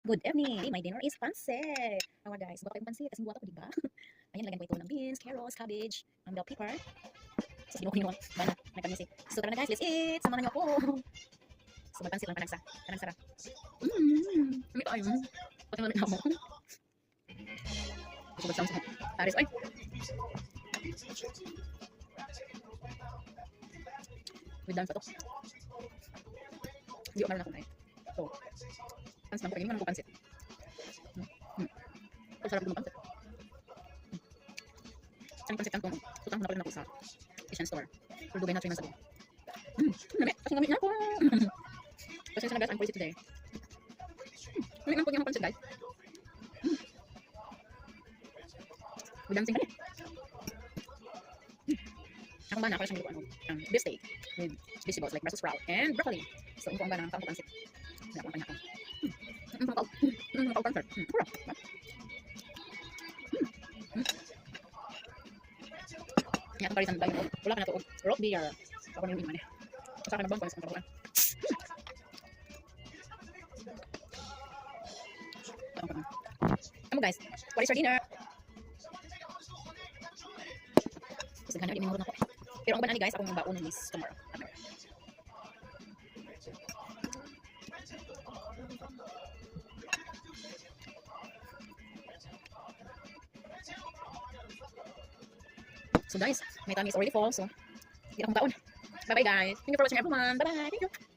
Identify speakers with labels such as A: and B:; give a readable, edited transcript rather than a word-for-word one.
A: Good evening! My dinner is pancit! Mga guys, buka kayong pancit. Kasi buwata ko, diba? Ayan, lagyan ko ito ng beans, carrots, cabbage, bell pepper. So, sinuko yung bana. Nagkamisi. So, tara na guys, let's eat! Samahan niyo ako! So, magpansit lang panagsa. Panang sarap. Hindi pa ayun. Pati naman ako. Gusto ko sounds mo. Paris, ay! With dance pa to. Hindi ko marunong ako na eh. So, pansit lang ko. Pagin ko pansit. So, sarap ko pansit. Ang pansit kantong. Tutang na pala na ako sa Asian store. Purdugay na 3 months ago. Nami! Kasi ngamit na ako! Kasi sa guys, I'm crazy today. Ngamit na po yung pansit guys. With dancing kami. Ako ba na, para siyang luto beef steak with vegetables like Brussels sprout and broccoli. So, ang ba na ang pansit. Wala akong kanya ko. Pansit. Pura. Kaya itong parisan tayo. Wala ka na ito. Rock beer. Ako na yung iman eh. Sa akin na ba ang pansit ang kabukan? Come on guys. What is your dinner? Kasi ganyan, hindi minurot na ko. Pero ang banani guys, akong baon is tomorrow. So guys, my tummy is already full, so hindi na akong baon. Bye bye guys. Thank you for watching everyone. Bye bye. Thank you.